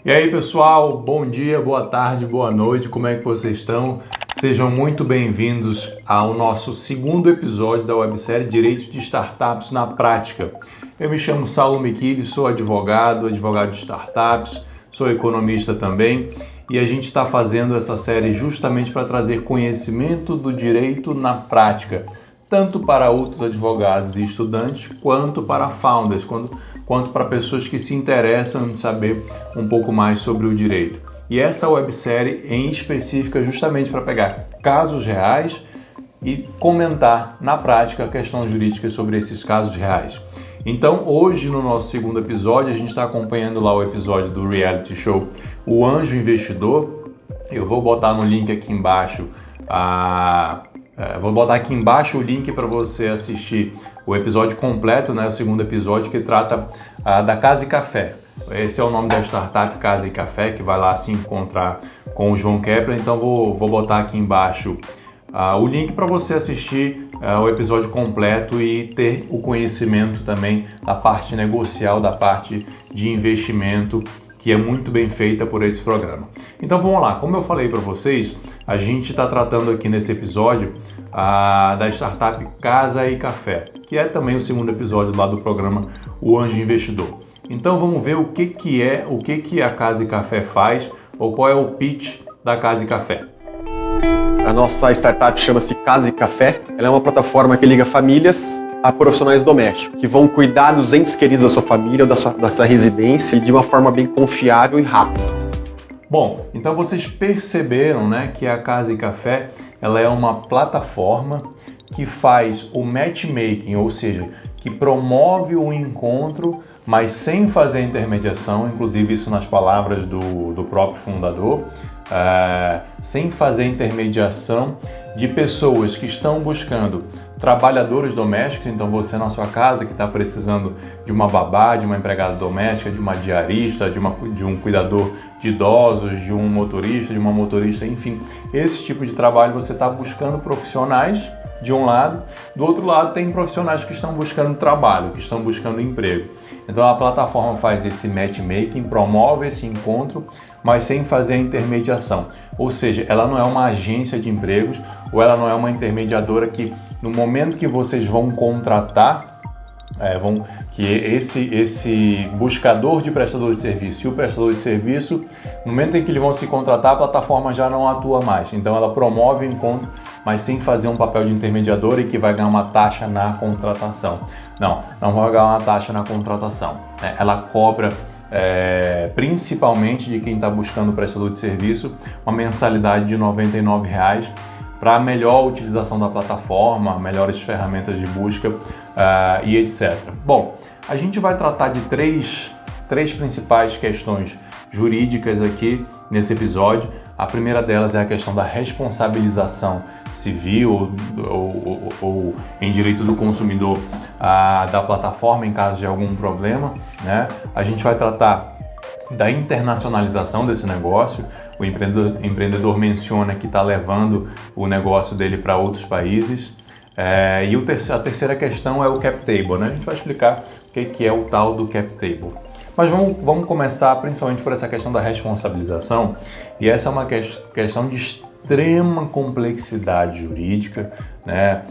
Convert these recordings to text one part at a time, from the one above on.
E aí pessoal, bom dia, boa tarde, boa noite, como é que vocês estão? Sejam muito bem-vindos ao nosso segundo episódio da websérie Direito de Startups na Prática. Eu me chamo Saulo Micheli, sou advogado de startups, sou economista também e a gente está fazendo essa série justamente para trazer conhecimento do direito na prática, tanto para outros advogados e estudantes, quanto para founders, quanto para pessoas que se interessam em saber um pouco mais sobre o direito. E essa websérie em específica justamente para pegar casos reais e comentar na prática questões jurídicas sobre esses casos reais. Então hoje no nosso segundo episódio, a gente está acompanhando lá o episódio do reality show O Anjo Investidor. Eu vou botar no link aqui embaixo o link para você assistir o episódio completo, né? O segundo episódio que trata da Casa e Café. Esse é o nome da startup Casa e Café, que vai lá se encontrar com o João Kepler. Então vou botar aqui embaixo o link para você assistir o episódio completo e ter o conhecimento também da parte negocial, da parte de investimento, que é muito bem feita por esse programa. Então vamos lá, como eu falei para vocês, a gente está tratando aqui nesse episódio da startup Casa e Café, que é também o segundo episódio lá do programa O Anjo Investidor. Então vamos ver o que a Casa e Café faz, ou qual é o pitch da Casa e Café. A nossa startup chama-se Casa e Café. Ela é uma plataforma que liga famílias a profissionais domésticos, que vão cuidar dos entes queridos da sua família ou da sua residência de uma forma bem confiável e rápida. Bom, então vocês perceberam, né, que a Casa e Café ela é uma plataforma que faz o matchmaking, ou seja, que promove o encontro, mas sem fazer intermediação, inclusive isso nas palavras do próprio fundador, sem fazer intermediação de pessoas que estão buscando trabalhadores domésticos. Então você na sua casa que está precisando de uma babá, de uma empregada doméstica, de uma diarista, de um cuidador de idosos, de um motorista, de uma motorista, enfim, esse tipo de trabalho você está buscando profissionais de um lado, do outro lado tem profissionais que estão buscando trabalho, que estão buscando emprego. Então a plataforma faz esse matchmaking, promove esse encontro, mas sem fazer a intermediação. Ou seja, ela não é uma agência de empregos ou ela não é uma intermediadora que no momento que vocês vão contratar, que esse buscador de prestador de serviço e o prestador de serviço, no momento em que eles vão se contratar, a plataforma já não atua mais. Então ela promove o encontro, mas sem fazer um papel de intermediador e que vai ganhar uma taxa na contratação. Não vai ganhar uma taxa na contratação. Ela cobra principalmente de quem está buscando prestador de serviço uma mensalidade de R$ 99 para melhor utilização da plataforma, melhores ferramentas de busca e etc. Bom, a gente vai tratar de três principais questões jurídicas aqui nesse episódio. A primeira delas é a questão da responsabilização civil ou em direito do consumidor da plataforma em caso de algum problema, né? A gente vai tratar da internacionalização desse negócio. O empreendedor menciona que está levando o negócio dele para outros países. E a terceira questão é o cap table, né? A gente vai explicar o que é o tal do cap table. Mas vamos começar principalmente por essa questão da responsabilização. E essa é uma questão de extrema complexidade jurídica, né?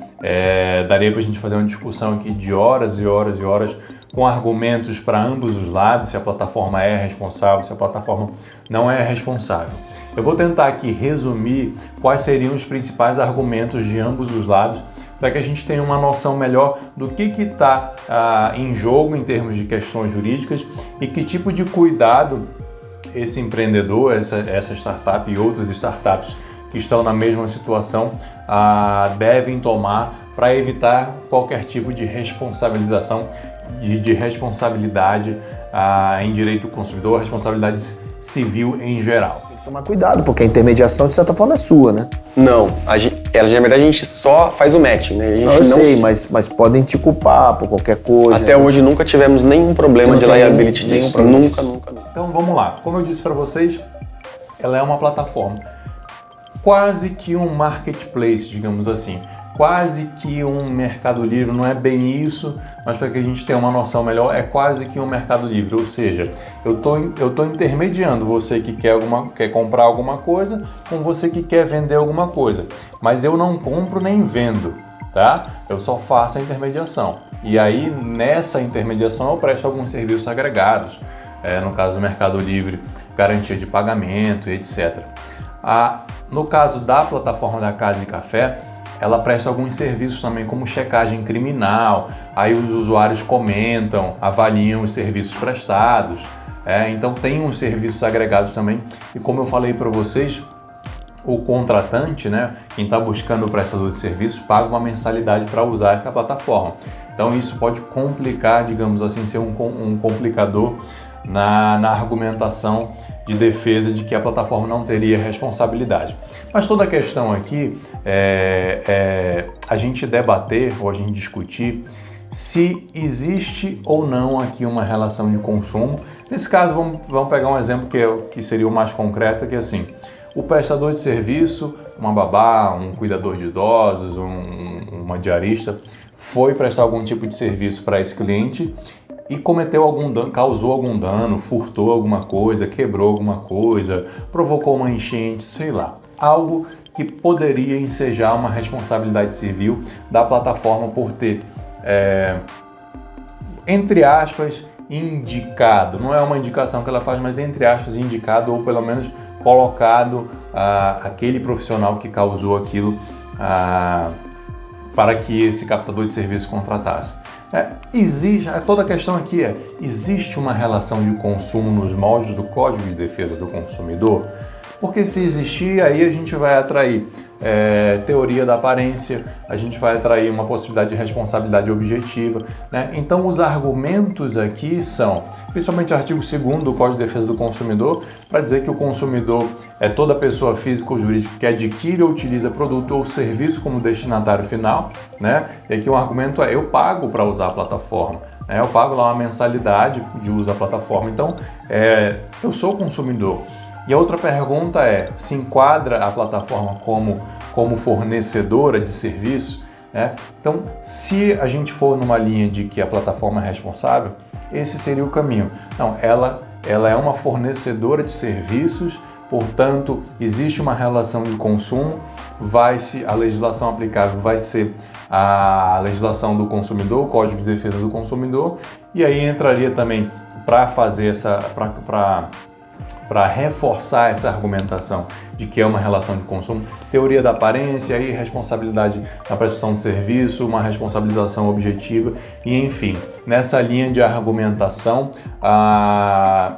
Daria para a gente fazer uma discussão aqui de horas e horas e horas, com argumentos para ambos os lados, se a plataforma é responsável, se a plataforma não é responsável. Eu vou tentar aqui resumir quais seriam os principais argumentos de ambos os lados, para que a gente tenha uma noção melhor do que está em jogo em termos de questões jurídicas e que tipo de cuidado esse empreendedor, essa startup e outras startups que estão na mesma situação devem tomar para evitar qualquer tipo de responsabilização, de responsabilidade em direito do consumidor, responsabilidade civil em geral. Tem que tomar cuidado, porque a intermediação de certa forma é sua, né? Não, na verdade a gente só faz o matching, né? Eu sei, mas podem te culpar por qualquer coisa. Até hoje nunca tivemos nenhum problema de liability disso. Nunca. Então vamos lá. Como eu disse para vocês, ela é uma plataforma, quase que um marketplace, digamos assim, quase que um Mercado Livre, não é bem isso, mas para que a gente tenha uma noção melhor, é quase que um Mercado Livre, ou seja, eu tô intermediando você que quer comprar alguma coisa com você que quer vender alguma coisa, mas eu não compro nem vendo, tá? Eu só faço a intermediação. E aí, nessa intermediação, eu presto alguns serviços agregados, no caso do Mercado Livre, garantia de pagamento, etc. No caso da plataforma da Casa e Café, ela presta alguns serviços também, como checagem criminal, aí os usuários comentam, avaliam os serviços prestados, então tem uns serviços agregados também, e como eu falei para vocês, o contratante, né, quem está buscando o prestador de serviços, paga uma mensalidade para usar essa plataforma. Então isso pode complicar, digamos assim, ser um complicador na argumentação de defesa de que a plataforma não teria responsabilidade. Mas toda a questão aqui é a gente debater ou a gente discutir se existe ou não aqui uma relação de consumo. Nesse caso, vamos pegar um exemplo que seria o mais concreto, que é assim, o prestador de serviço, uma babá, um cuidador de idosos, uma diarista, foi prestar algum tipo de serviço para esse cliente e cometeu algum dano, causou algum dano, furtou alguma coisa, quebrou alguma coisa, provocou uma enchente, sei lá. Algo que poderia ensejar uma responsabilidade civil da plataforma por ter, entre aspas, indicado. Não é uma indicação que ela faz, mas entre aspas, indicado ou pelo menos colocado aquele profissional que causou aquilo para que esse captador de serviço contratasse. Toda a questão aqui existe uma relação de consumo nos moldes do Código de Defesa do Consumidor? Porque se existir, aí a gente vai atrair teoria da aparência, a gente vai atrair uma possibilidade de responsabilidade objetiva, né? Então os argumentos aqui são, principalmente o artigo 2º do Código de Defesa do Consumidor, para dizer que o consumidor é toda pessoa física ou jurídica que adquire ou utiliza produto ou serviço como destinatário final, né? E aqui o argumento eu pago para usar a plataforma. Eu pago lá uma mensalidade de uso da plataforma, então eu sou consumidor. E a outra pergunta se enquadra a plataforma como fornecedora de serviço? Então, se a gente for numa linha de que a plataforma é responsável, esse seria o caminho. Não, ela é uma fornecedora de serviços, portanto, existe uma relação de consumo, a legislação aplicável vai ser a legislação do consumidor, o Código de Defesa do Consumidor, e aí entraria também para fazer para reforçar essa argumentação de que é uma relação de consumo, teoria da aparência e responsabilidade na prestação de serviço, uma responsabilização objetiva e, enfim, nessa linha de argumentação, a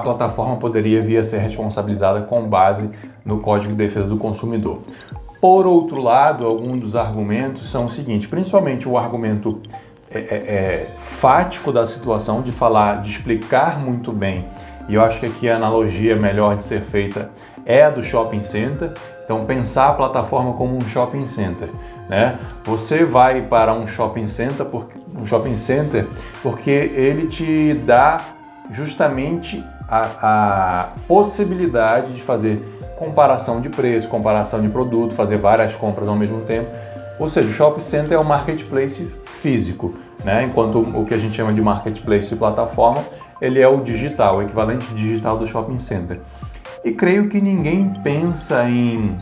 plataforma poderia vir a ser responsabilizada com base no Código de Defesa do Consumidor. Por outro lado, alguns dos argumentos são o seguinte, principalmente o argumento fático da situação, de explicar muito bem. E eu acho que aqui a analogia melhor de ser feita é a do shopping center. Então, pensar a plataforma como um shopping center, né? Você vai para um shopping center porque ele te dá justamente a possibilidade de fazer comparação de preço, comparação de produto, fazer várias compras ao mesmo tempo. Ou seja, o shopping center é um marketplace físico, né? Enquanto o que a gente chama de marketplace de plataforma, ele é o digital, o equivalente digital do shopping center. E creio que ninguém pensa em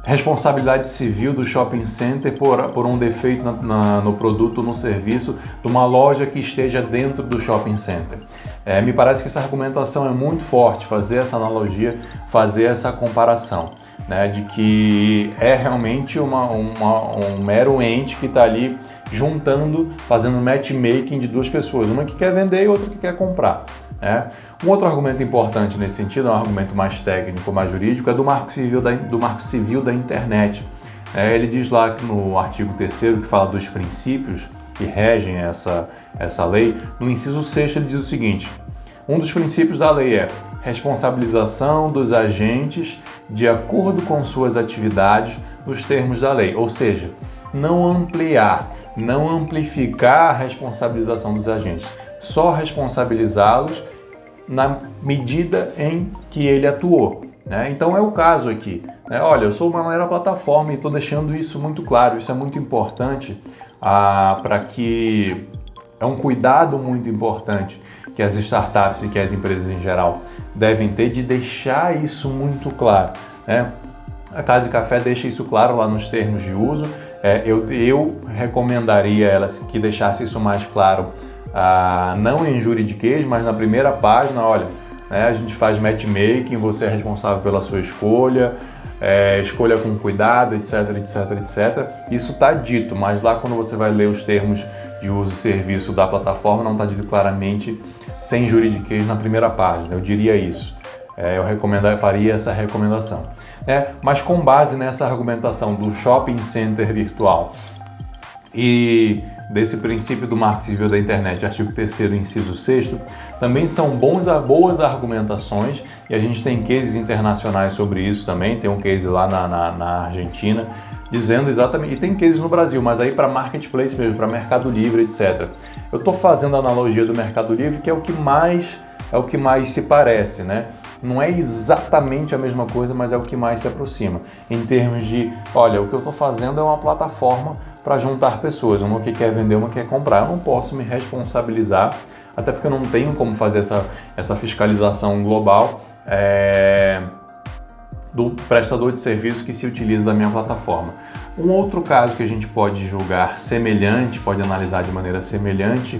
responsabilidade civil do shopping center por um defeito no produto ou no serviço de uma loja que esteja dentro do shopping center. Me parece que essa argumentação é muito forte, fazer essa analogia, fazer essa comparação, né, de que é realmente um mero ente que está ali juntando, fazendo matchmaking de duas pessoas, uma que quer vender e outra que quer comprar, né? Um outro argumento importante nesse sentido, um argumento mais técnico, mais jurídico, é do Marco Civil da Internet. Ele diz lá no artigo 3º, que fala dos princípios que regem essa lei, no inciso 6º ele diz o seguinte: um dos princípios da lei é responsabilização dos agentes de acordo com suas atividades nos termos da lei, ou seja, não amplificar a responsabilização dos agentes, só responsabilizá-los na medida em que ele atuou. né? Então é o caso aqui, né? Olha, eu sou uma mera plataforma e estou deixando isso muito claro, isso é muito importante para que... É um cuidado muito importante que as startups e que as empresas em geral devem ter de deixar isso muito claro, né? A Casa e Café deixa isso claro lá nos termos de uso. Eu recomendaria elas que deixasse isso mais claro, não em juridiquês, mas na primeira página. Olha, né, a gente faz matchmaking, você é responsável pela sua escolha, escolha com cuidado, etc, etc, etc. Isso está dito, mas lá quando você vai ler os termos de uso e serviço da plataforma, não está dito claramente, sem juridiquês na primeira página, eu diria isso. Eu faria essa recomendação. Mas com base nessa argumentação do shopping center virtual e desse princípio do Marco Civil da Internet, artigo 3º, inciso 6º, também são boas argumentações, e a gente tem cases internacionais sobre isso também. Tem um case lá na Argentina, dizendo exatamente, e tem cases no Brasil, mas aí para marketplace mesmo, para Mercado Livre, etc. Eu estou fazendo a analogia do Mercado Livre, que é o que mais se parece, né? Não é exatamente a mesma coisa, mas é o que mais se aproxima. Em termos de, olha, o que eu estou fazendo é uma plataforma para juntar pessoas, uma que quer vender, uma que quer comprar. Eu não posso me responsabilizar, até porque eu não tenho como fazer essa fiscalização global do prestador de serviço que se utiliza da minha plataforma. Um outro caso que a gente pode julgar semelhante, pode analisar de maneira semelhante,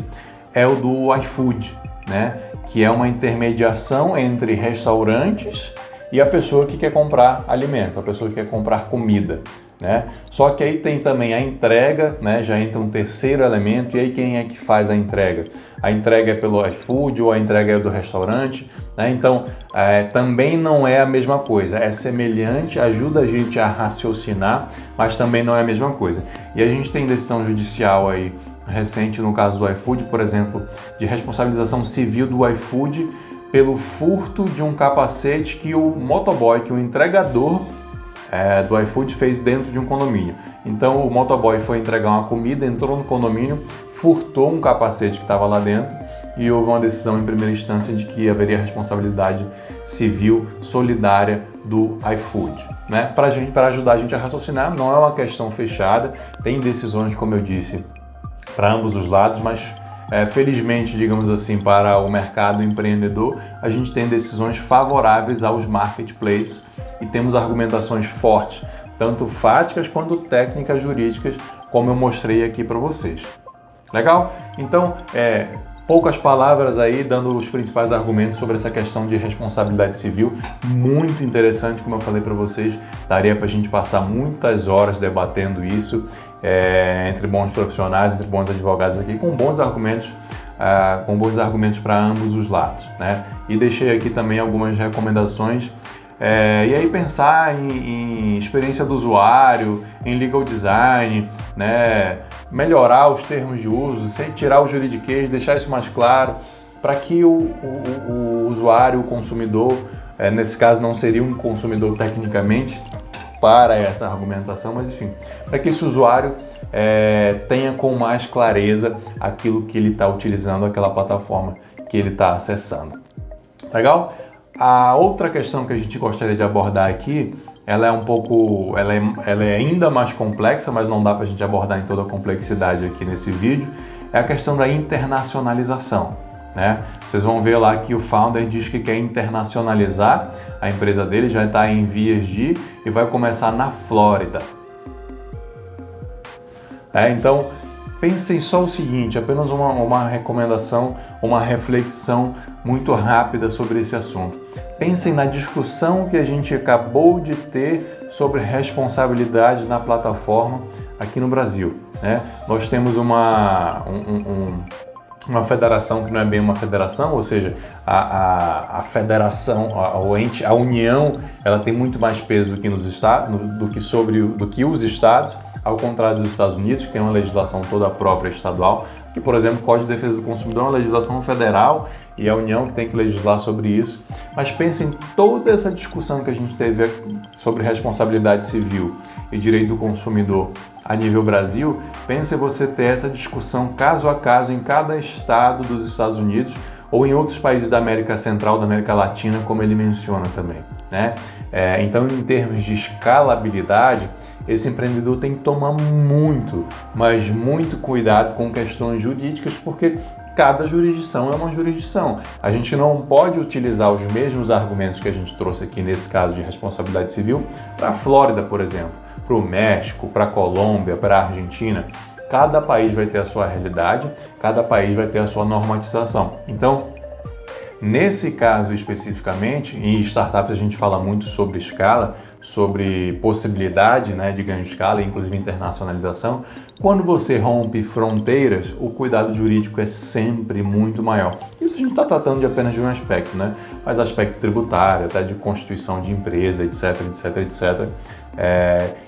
é o do iFood, né? Que é uma intermediação entre restaurantes e a pessoa que quer comprar alimento, a pessoa que quer comprar comida, né? Só que aí tem também a entrega, né? Já entra um terceiro elemento, e aí quem é que faz a entrega? A entrega é pelo iFood ou a entrega é do restaurante, né? Então, também não é a mesma coisa, é semelhante, ajuda a gente a raciocinar, mas também não é a mesma coisa. E a gente tem decisão judicial aí recente no caso do iFood, por exemplo, de responsabilização civil do iFood pelo furto de um capacete que o motoboy, que o entregador do iFood fez dentro de um condomínio. Então o motoboy foi entregar uma comida, entrou no condomínio, furtou um capacete que estava lá dentro e houve uma decisão em primeira instância de que haveria responsabilidade civil solidária do iFood, né? Para ajudar a gente a raciocinar, não é uma questão fechada, tem decisões, como eu disse, para ambos os lados, mas felizmente, digamos assim, para o mercado empreendedor, a gente tem decisões favoráveis aos marketplaces e temos argumentações fortes, tanto fáticas quanto técnicas jurídicas, como eu mostrei aqui para vocês. Legal? Então, poucas palavras aí, dando os principais argumentos sobre essa questão de responsabilidade civil, muito interessante, como eu falei para vocês, daria para a gente passar muitas horas debatendo isso, entre bons profissionais, entre bons advogados aqui, com bons argumentos para ambos os lados, né? E deixei aqui também algumas recomendações, e aí pensar em experiência do usuário, em legal design, né? Melhorar os termos de uso, sem tirar o juridiquês, deixar isso mais claro, para que o usuário, o consumidor, nesse caso não seria um consumidor tecnicamente para essa argumentação, mas enfim, para que esse usuário tenha com mais clareza aquilo que ele está utilizando, aquela plataforma que ele está acessando. Legal? A outra questão que a gente gostaria de abordar aqui, ela é ainda mais complexa, mas não dá para a gente abordar em toda a complexidade aqui nesse vídeo, é a questão da internacionalização, né? Vocês vão ver lá que o founder diz que quer internacionalizar a empresa dele, já está em vias de e vai começar na Flórida. Então, pensem só o seguinte, apenas uma recomendação, uma reflexão muito rápida sobre esse assunto. Pensem na discussão que a gente acabou de ter sobre responsabilidade na plataforma aqui no Brasil, né? Nós temos uma federação que não é bem uma federação, ou seja, a federação, a União, ela tem muito mais peso do que nos estados, do que os estados, ao contrário dos Estados Unidos, que tem uma legislação toda própria estadual, que, por exemplo, o Código de Defesa do Consumidor é uma legislação federal e é a União que tem que legislar sobre isso. Mas pensem em toda essa discussão que a gente teve sobre responsabilidade civil e direito do consumidor a nível Brasil, pense você ter essa discussão caso a caso em cada estado dos Estados Unidos ou em outros países da América Central, da América Latina, como ele menciona também, né? Então, em termos de escalabilidade, esse empreendedor tem que tomar muito, mas muito cuidado com questões jurídicas, porque cada jurisdição é uma jurisdição. A gente não pode utilizar os mesmos argumentos que a gente trouxe aqui nesse caso de responsabilidade civil para a Flórida, por exemplo, para o México, para a Colômbia, para a Argentina. Cada país vai ter a sua realidade, cada país vai ter a sua normatização. Então, nesse caso especificamente, em startups a gente fala muito sobre escala, sobre possibilidade, né, de ganho de escala, inclusive internacionalização. Quando você rompe fronteiras, o cuidado jurídico é sempre muito maior. Isso a gente está tratando de apenas de um aspecto, né? Mas aspecto tributário, até de constituição de empresa, etc, etc, etc.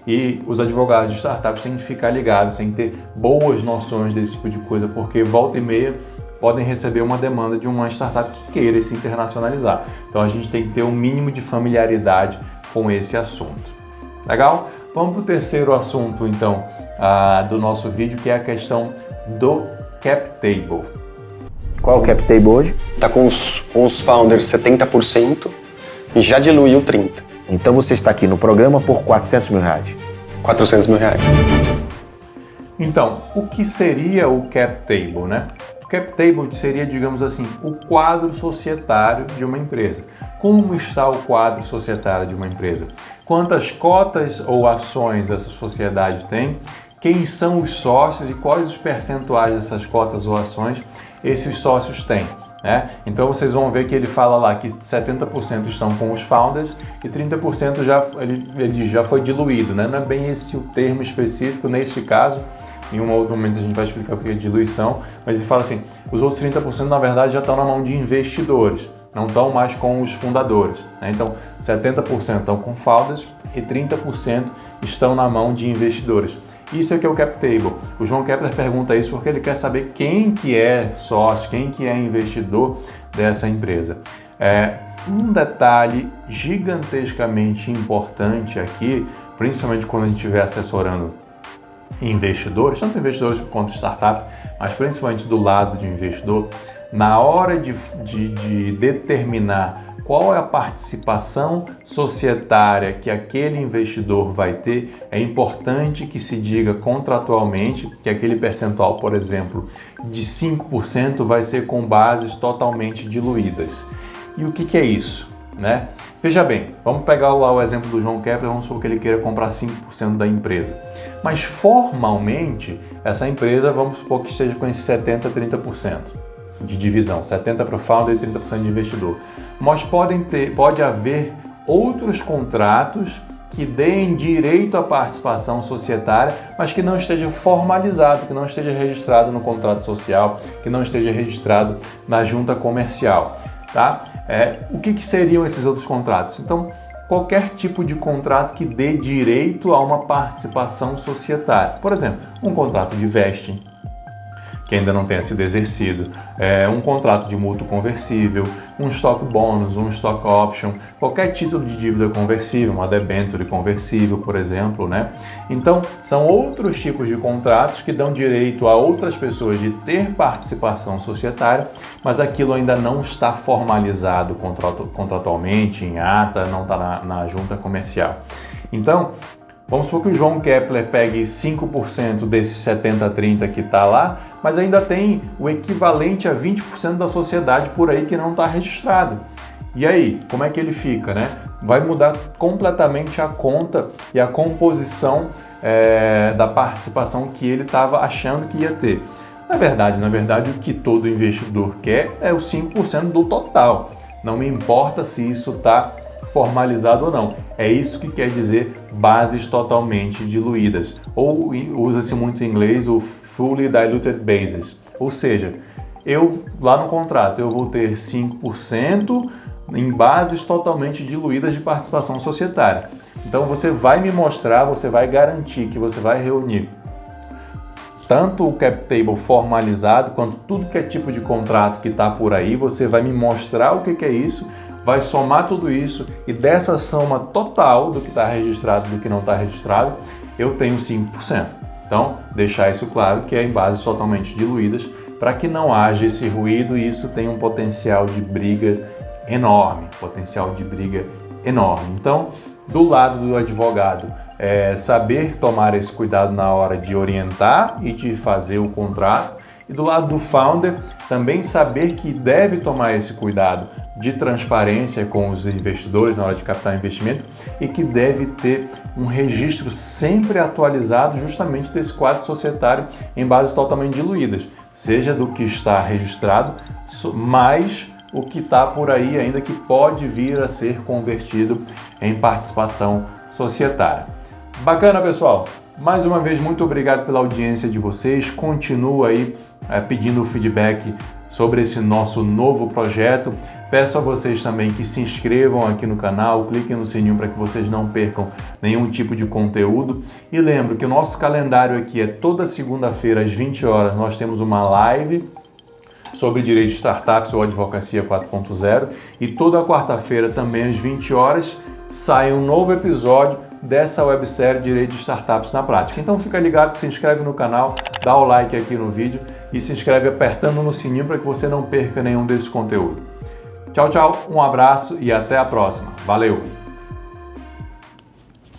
E os advogados de startups têm que ficar ligados, têm que ter boas noções desse tipo de coisa, porque volta e meia podem receber uma demanda de uma startup que queira se internacionalizar. Então a gente tem que ter um mínimo de familiaridade com esse assunto. Legal? Vamos para o terceiro assunto, então, do nosso vídeo, que é a questão do cap table. Qual é o cap table hoje? Está com os founders 70% e já diluiu 30%. Então você está aqui no programa por R$400 mil. R$400 mil. Então, o que seria o cap table, né? O cap table seria, digamos assim, o quadro societário de uma empresa. Como está o quadro societário de uma empresa? Quantas cotas ou ações essa sociedade tem? Quem são os sócios e quais os percentuais dessas cotas ou ações esses sócios têm? Né? Então vocês vão ver que ele fala lá que 70% estão com os founders e 30% ele já foi diluído, né? Não é bem esse o termo específico nesse caso. Em um outro momento a gente vai explicar o que é diluição, mas ele fala assim, os outros 30% na verdade já estão na mão de investidores, não estão mais com os fundadores, né? Então 70% estão com founders e 30% estão na mão de investidores. Isso é que é o cap table. O João Kepler pergunta isso porque ele quer saber quem que é sócio, quem que é investidor dessa empresa. Um detalhe gigantescamente importante aqui, principalmente quando a gente estiver assessorando investidores, tanto investidores quanto startup, mas principalmente do lado de investidor, na hora de determinar qual é a participação societária que aquele investidor vai ter, é importante que se diga contratualmente que aquele percentual, por exemplo, de 5% vai ser com bases totalmente diluídas. E o que é isso, né? Veja bem, vamos pegar lá o exemplo do João Kepler, vamos supor que ele queira comprar 5% da empresa. Mas formalmente, essa empresa, vamos supor que esteja com esse 70%, 30% de divisão, 70% para o founder e 30% de investidor. Mas pode haver outros contratos que deem direito à participação societária, mas que não esteja formalizado, que não esteja registrado no contrato social, que não esteja registrado na junta comercial. Tá? O que seriam esses outros contratos? Então, qualquer tipo de contrato que dê direito a uma participação societária. Por exemplo, um contrato de vesting, que ainda não tenha sido exercido, um contrato de mútuo conversível, um stock bonus, um stock option, qualquer título de dívida conversível, uma debenture conversível, por exemplo, né? Então, são outros tipos de contratos que dão direito a outras pessoas de ter participação societária, mas aquilo ainda não está formalizado contratualmente, em ata, não está na junta comercial. Então, vamos supor que o João Kepler pegue 5% desses 70-30 que está lá, mas ainda tem o equivalente a 20% da sociedade por aí que não está registrado. E aí, como é que ele fica, né? Vai mudar completamente a conta e a composição da participação que ele estava achando que ia ter. Na verdade, o que todo investidor quer é os 5% do total. Não me importa se isso está formalizado ou não. É isso que quer dizer bases totalmente diluídas. Ou usa-se muito em inglês o fully diluted basis. Ou seja, lá no contrato eu vou ter 5% em bases totalmente diluídas de participação societária. Então você vai me mostrar, você vai garantir que você vai reunir tanto o cap table formalizado quanto tudo que é tipo de contrato que está por aí, você vai me mostrar o que é isso, vai somar tudo isso e dessa soma total do que está registrado e do que não está registrado, eu tenho 5%. Então, deixar isso claro que é em bases totalmente diluídas para que não haja esse ruído e isso tem um potencial de briga enorme, potencial de briga enorme. Então, do lado do advogado, saber tomar esse cuidado na hora de orientar e de fazer o contrato. E do lado do founder, também saber que deve tomar esse cuidado de transparência com os investidores na hora de captar investimento e que deve ter um registro sempre atualizado justamente desse quadro societário em bases totalmente diluídas, seja do que está registrado, mais o que está por aí ainda que pode vir a ser convertido em participação societária. Bacana, pessoal? Mais uma vez, muito obrigado pela audiência de vocês. Continua aí pedindo feedback sobre esse nosso novo projeto. Peço a vocês também que se inscrevam aqui no canal, cliquem no sininho para que vocês não percam nenhum tipo de conteúdo. E lembro que o nosso calendário aqui é toda segunda-feira às 20 horas. Nós temos uma live sobre direito de startups ou advocacia 4.0 e toda quarta-feira também às 20 horas sai um novo episódio dessa websérie Direito de Startups na Prática. Então fica ligado, se inscreve no canal, dá o like aqui no vídeo e se inscreve apertando no sininho para que você não perca nenhum desses conteúdos. Tchau, tchau, um abraço e até a próxima. Valeu!